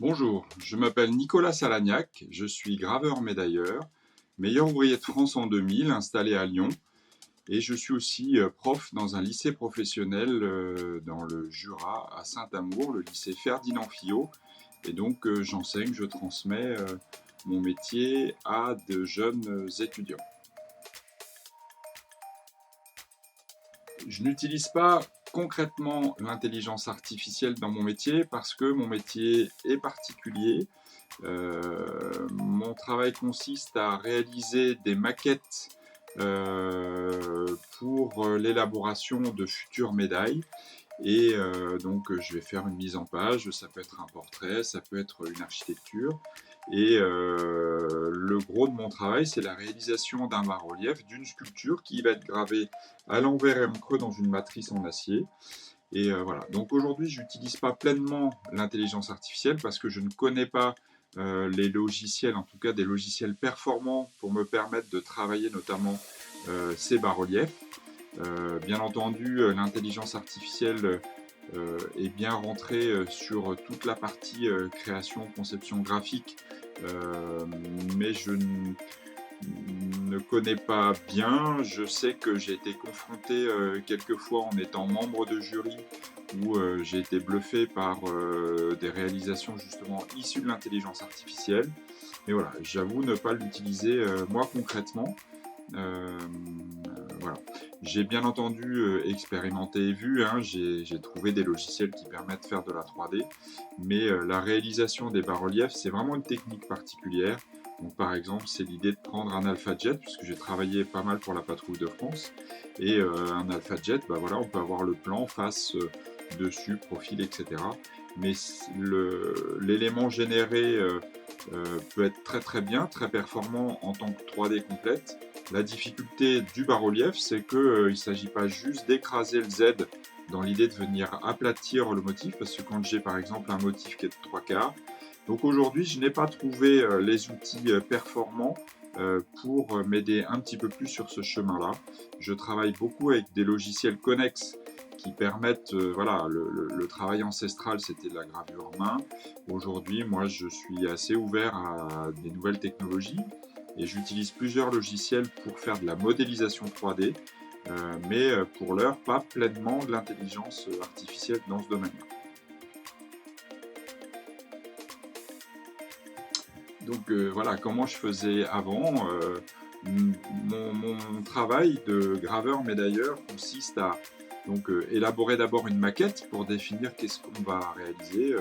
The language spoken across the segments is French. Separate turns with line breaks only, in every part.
Bonjour, je m'appelle Nicolas Salagnac, je suis graveur-médailleur, meilleur ouvrier de France en 2000, installé à Lyon, et je suis aussi prof dans un lycée professionnel dans le Jura, à Saint-Amour, le lycée Ferdinand Fillot, et donc j'enseigne, je transmets mon métier à de jeunes étudiants. Je n'utilise pas concrètement l'intelligence artificielle dans mon métier parce que mon métier est particulier. Mon travail consiste à réaliser des maquettes pour l'élaboration de futures médailles. Et donc, je vais faire une mise en page, ça peut être un portrait, ça peut être une architecture. Et le gros de mon travail, c'est la réalisation d'un bas-relief, d'une sculpture qui va être gravée à l'envers et en creux dans une matrice en acier. Et voilà. Donc aujourd'hui, je n'utilise pas pleinement l'intelligence artificielle parce que je ne connais pas les logiciels, en tout cas des logiciels performants pour me permettre de travailler notamment ces bas-reliefs. Bien entendu, l'intelligence artificielle est bien rentrée sur toute la partie création, conception graphique, mais je ne connais pas bien. Je sais que j'ai été confronté quelquefois en étant membre de jury où j'ai été bluffé par des réalisations justement issues de l'intelligence artificielle. Mais voilà, j'avoue ne pas l'utiliser moi concrètement. Voilà. J'ai bien entendu expérimenté et vu, hein, j'ai trouvé des logiciels qui permettent de faire de la 3D, mais la réalisation des bas-reliefs, c'est vraiment une technique particulière. Donc, par exemple, c'est l'idée de prendre un AlphaJet, puisque j'ai travaillé pas mal pour la patrouille de France, et un AlphaJet, bah voilà, on peut avoir le plan, face, dessus, profil, etc. Mais l'élément généré peut être très très bien, très performant en tant que 3D complète. La difficulté du bas-relief, c'est qu'il ne s'agit pas juste d'écraser le Z dans l'idée de venir aplatir le motif, parce que quand j'ai par exemple un motif qui est de 3/4, donc aujourd'hui je n'ai pas trouvé les outils performants pour m'aider un petit peu plus sur ce chemin-là. Je travaille beaucoup avec des logiciels connexes qui permettent, voilà, le travail ancestral, c'était de la gravure en main. Aujourd'hui, moi, je suis assez ouvert à des nouvelles technologies et j'utilise plusieurs logiciels pour faire de la modélisation 3D, mais pour l'heure, pas pleinement de l'intelligence artificielle dans ce domaine-là. Donc voilà, comment je faisais avant. Mon travail de graveur-médailleur consiste à donc, élaborer d'abord une maquette pour définir qu'est-ce qu'on va réaliser.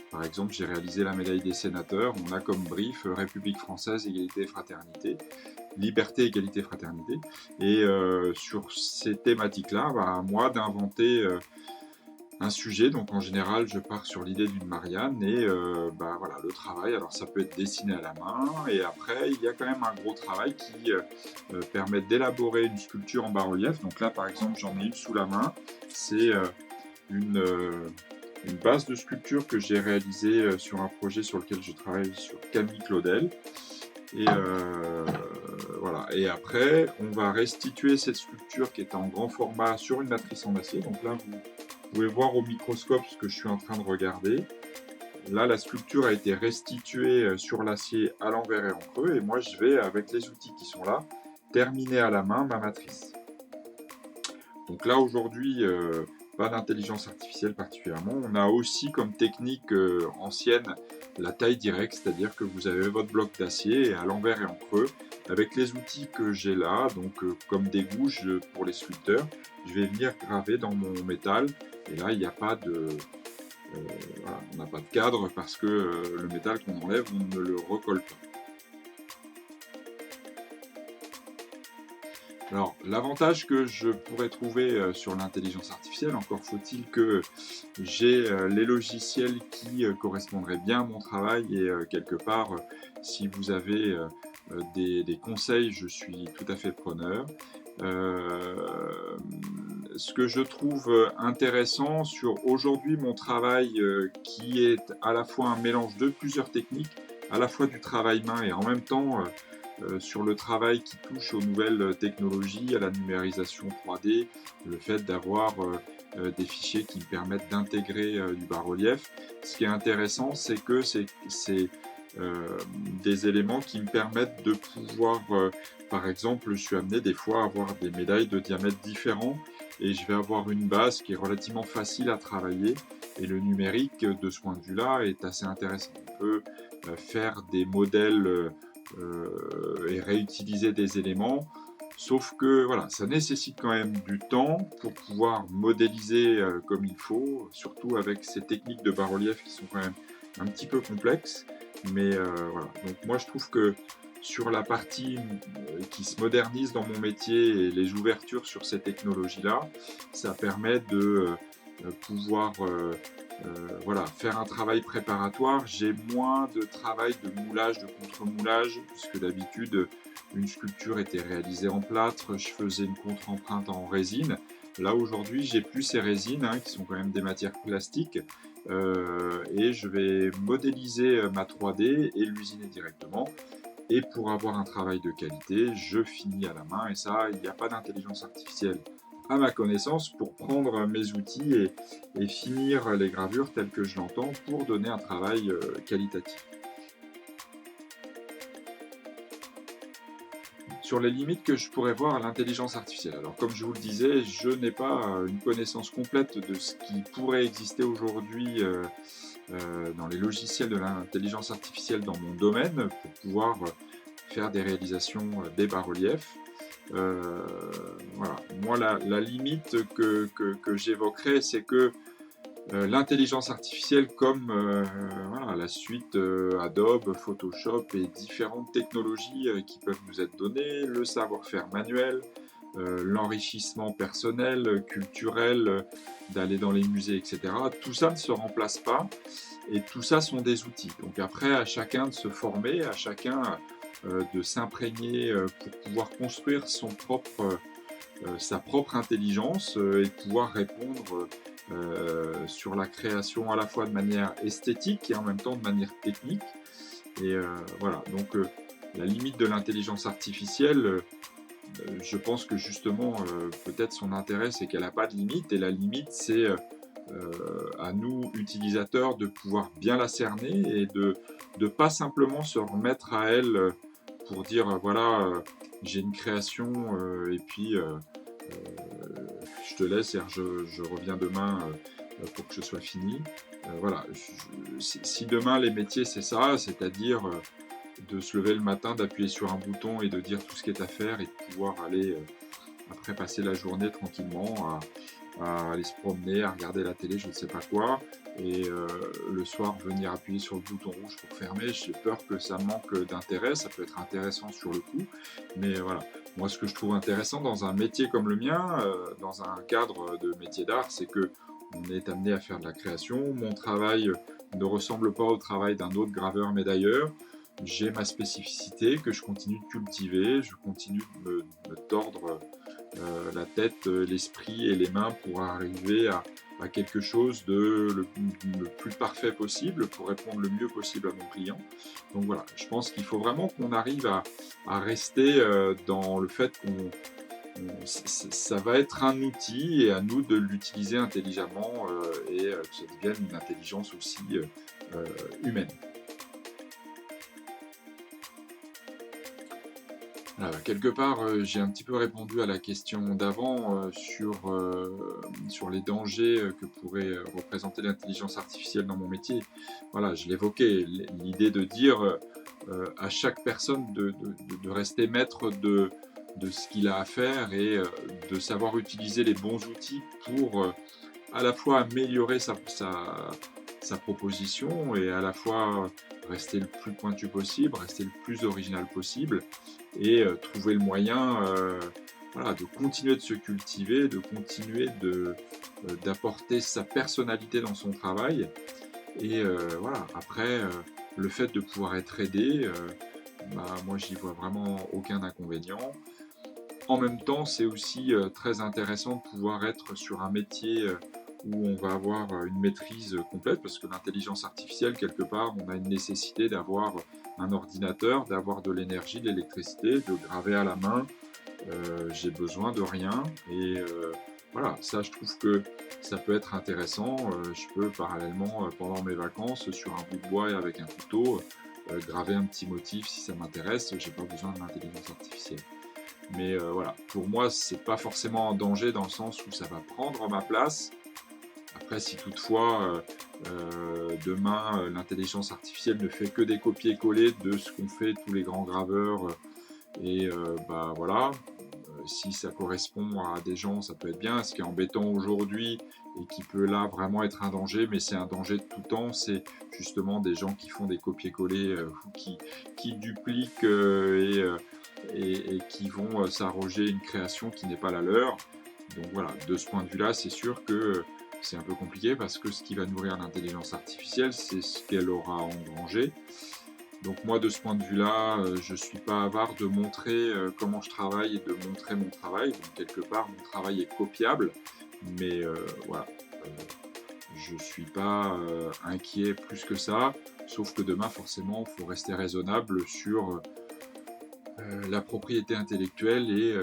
Par exemple, j'ai réalisé la médaille des sénateurs. On a comme brief République française, égalité et fraternité. Liberté, égalité, fraternité. Et sur ces thématiques-là, bah, à moi d'inventer un sujet. Donc en général, je pars sur l'idée d'une Marianne et bah, voilà, le travail. Alors ça peut être dessiné à la main et après, il y a quand même un gros travail qui permet d'élaborer une sculpture en bas-relief. Donc là, par exemple, j'en ai une sous la main. C'est une, euh, une base de sculpture que j'ai réalisée sur un projet sur lequel je travaille sur Camille Claudel. Et voilà. Et après, on va restituer cette sculpture qui est en grand format sur une matrice en acier. Donc là, vous pouvez voir au microscope ce que je suis en train de regarder. Là, la sculpture a été restituée sur l'acier à l'envers et en creux. Et moi, je vais, avec les outils qui sont là, terminer à la main ma matrice. Donc là, aujourd'hui, pas d'intelligence artificielle particulièrement. On a aussi comme technique ancienne la taille directe, c'est-à-dire que vous avez votre bloc d'acier à l'envers et en creux. Avec les outils que j'ai là, donc comme des gouges pour les sculpteurs, je vais venir graver dans mon métal. Et là, il n'y a pas de, voilà, on n'a pas de cadre parce que le métal qu'on enlève, on ne le recolle pas. Alors, l'avantage que je pourrais trouver sur l'intelligence artificielle, encore faut-il que j'ai les logiciels qui correspondraient bien à mon travail et quelque part, si vous avez des conseils, je suis tout à fait preneur. Ce que je trouve intéressant sur aujourd'hui mon travail qui est à la fois un mélange de plusieurs techniques, à la fois du travail main et en même temps sur le travail qui touche aux nouvelles technologies, à la numérisation 3D, le fait d'avoir des fichiers qui me permettent d'intégrer du bas-relief. Ce qui est intéressant, c'est que c'est des éléments qui me permettent de pouvoir, par exemple, je suis amené des fois à avoir des médailles de diamètres différents et je vais avoir une base qui est relativement facile à travailler et le numérique, de ce point de vue-là, est assez intéressant. On peut faire des modèles et réutiliser des éléments. Sauf que voilà, ça nécessite quand même du temps pour pouvoir modéliser comme il faut, surtout avec ces techniques de bas-relief qui sont quand même un petit peu complexes. Mais voilà, donc moi je trouve que sur la partie qui se modernise dans mon métier et les ouvertures sur ces technologies-là, ça permet de pouvoir voilà, faire un travail préparatoire. J'ai moins de travail de moulage, de contre-moulage, puisque d'habitude, une sculpture était réalisée en plâtre, je faisais une contre-empreinte en résine. Là, aujourd'hui, j'ai plus ces résines, qui sont quand même des matières plastiques, et je vais modéliser ma 3D et l'usiner directement. Et pour avoir un travail de qualité, je finis à la main, et ça, il n'y a pas d'intelligence artificielle à ma connaissance pour prendre mes outils et finir les gravures telles que je l'entends pour donner un travail qualitatif. Sur les limites que je pourrais voir à l'intelligence artificielle. Alors comme je vous le disais, je n'ai pas une connaissance complète de ce qui pourrait exister aujourd'hui dans les logiciels de l'intelligence artificielle dans mon domaine pour pouvoir faire des réalisations des bas-reliefs. Voilà. Moi, la limite que j'évoquerais, c'est que l'intelligence artificielle, comme voilà, la suite Adobe, Photoshop et différentes technologies qui peuvent nous être données, le savoir-faire manuel, l'enrichissement personnel, culturel, d'aller dans les musées, etc. Tout ça ne se remplace pas et tout ça sont des outils. Donc après, à chacun de se former, à chacun de s'imprégner pour pouvoir construire sa propre intelligence et pouvoir répondre sur la création à la fois de manière esthétique et en même temps de manière technique. Et voilà, donc la limite de l'intelligence artificielle, je pense que justement, peut-être son intérêt, c'est qu'elle n'a pas de limite, et la limite, c'est à nous, utilisateurs, de pouvoir bien la cerner et de ne pas simplement se remettre à elle pour dire, voilà, j'ai une création et puis je te laisse et je reviens demain pour que je sois fini. Voilà, si demain les métiers c'est ça, c'est-à-dire de se lever le matin, d'appuyer sur un bouton et de dire tout ce qui est à faire et de pouvoir aller après passer la journée tranquillement à aller se promener, à regarder la télé, je ne sais pas quoi, et le soir venir appuyer sur le bouton rouge pour fermer, j'ai peur que ça manque d'intérêt. Ça peut être intéressant sur le coup, mais voilà. Moi, ce que je trouve intéressant dans un métier comme le mien, dans un cadre de métier d'art, c'est que on est amené à faire de la création. Mon travail ne ressemble pas au travail d'un autre graveur médailleur. J'ai ma spécificité que je continue de cultiver, je continue de me tordre la tête, l'esprit et les mains pour arriver à quelque chose de le plus parfait possible pour répondre le mieux possible à mon client. Donc voilà, je pense qu'il faut vraiment qu'on arrive à rester dans le fait qu'on ça va être un outil et à nous de l'utiliser intelligemment et que ça devienne une intelligence aussi humaine. Voilà, quelque part, j'ai un petit peu répondu à la question d'avant sur les dangers que pourrait représenter l'intelligence artificielle dans mon métier. Voilà, je l'évoquais, l'idée de dire à chaque personne de rester maître de ce qu'il a à faire et de savoir utiliser les bons outils pour à la fois améliorer sa proposition et à la fois rester le plus pointu possible, rester le plus original possible et trouver le moyen voilà, de continuer de se cultiver, de continuer d'apporter sa personnalité dans son travail. Et voilà, après, le fait de pouvoir être aidé, moi j'y vois vraiment aucun inconvénient. En même temps, c'est aussi très intéressant de pouvoir être sur un métier où on va avoir une maîtrise complète, parce que l'intelligence artificielle, quelque part, on a une nécessité d'avoir un ordinateur, d'avoir de l'énergie, de l'électricité, de graver à la main. J'ai besoin de rien et voilà, ça je trouve que ça peut être intéressant. Je peux parallèlement, pendant mes vacances, sur un bout de bois et avec un couteau, graver un petit motif si ça m'intéresse. J'ai pas besoin de l'intelligence artificielle. Mais voilà, pour moi, c'est pas forcément un danger dans le sens où ça va prendre ma place. Après, si toutefois, demain, l'intelligence artificielle ne fait que des copier-coller de ce qu'ont fait tous les grands graveurs, et bah, voilà, si ça correspond à des gens, ça peut être bien. Ce qui est embêtant aujourd'hui et qui peut là vraiment être un danger, mais c'est un danger de tout temps, c'est justement des gens qui font des copier-coller, ou qui dupliquent, et qui vont s'arroger une création qui n'est pas la leur. Donc voilà, de ce point de vue-là, c'est sûr que c'est un peu compliqué parce que ce qui va nourrir l'intelligence artificielle, c'est ce qu'elle aura engrangé. Donc moi, de ce point de vue-là, je ne suis pas avare de montrer comment je travaille et de montrer mon travail. Donc quelque part, mon travail est copiable, mais voilà, je ne suis pas inquiet plus que ça. Sauf que demain, forcément, il faut rester raisonnable sur la propriété intellectuelle et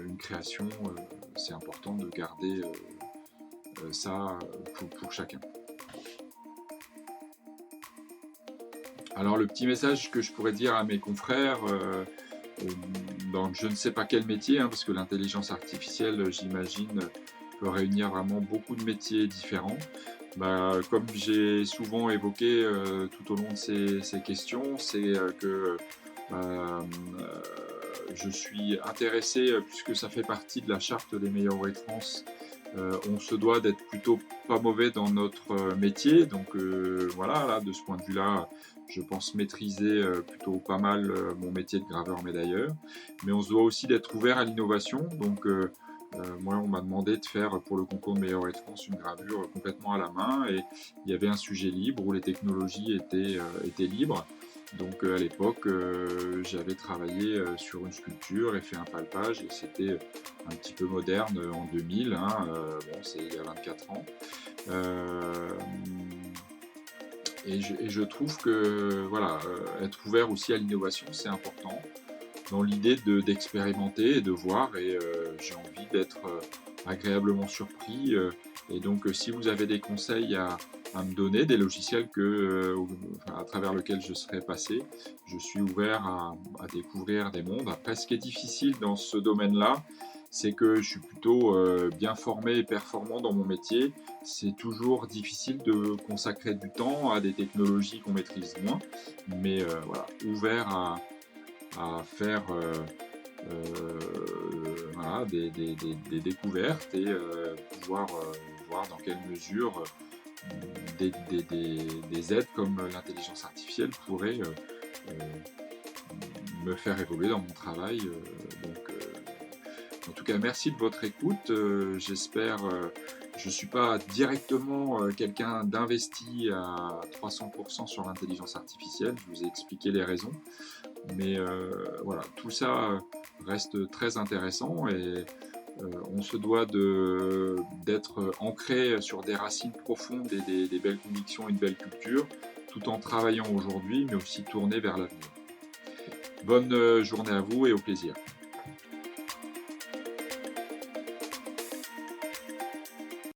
une création. C'est important de garder ça pour chacun. Alors le petit message que je pourrais dire à mes confrères, dans je ne sais pas quel métier, parce que l'intelligence artificielle, j'imagine, peut réunir vraiment beaucoup de métiers différents. Bah, comme j'ai souvent évoqué tout au long de ces questions, c'est que euh, je suis intéressé, puisque ça fait partie de la charte des meilleurs ouvriers de France. On se doit d'être plutôt pas mauvais dans notre métier, donc voilà, là, de ce point de vue-là, je pense maîtriser plutôt pas mal mon métier de graveur médailleur, mais on se doit aussi d'être ouvert à l'innovation, donc moi on m'a demandé de faire pour le concours de meilleur ouvrier de France une gravure complètement à la main, et il y avait un sujet libre où les technologies étaient libres. Donc à l'époque, j'avais travaillé sur une sculpture et fait un palpage, et c'était un petit peu moderne en 2000, bon, c'est il y a 24 ans. Et je trouve que voilà, être ouvert aussi à l'innovation, c'est important, dans l'idée d'expérimenter et de voir, et j'ai envie d'être agréablement surpris. Et donc, si vous avez des conseils à me donner, des logiciels à travers lesquels je serais passé, je suis ouvert à découvrir des mondes. Après, ce qui est difficile dans ce domaine-là, c'est que je suis plutôt bien formé et performant dans mon métier. C'est toujours difficile de consacrer du temps à des technologies qu'on maîtrise moins, mais voilà, ouvert à faire voilà, des découvertes, et pouvoir voir dans quelle mesure des aides comme l'intelligence artificielle pourraient me faire évoluer dans mon travail. Donc, en tout cas, merci de votre écoute. J'espère, je ne suis pas directement quelqu'un d'investi à 300% sur l'intelligence artificielle. Je vous ai expliqué les raisons. Mais voilà, tout ça reste très intéressant, et on se doit d'être ancré sur des racines profondes et des belles convictions et une belle culture, tout en travaillant aujourd'hui, mais aussi tourné vers l'avenir. Bonne journée à vous et au plaisir.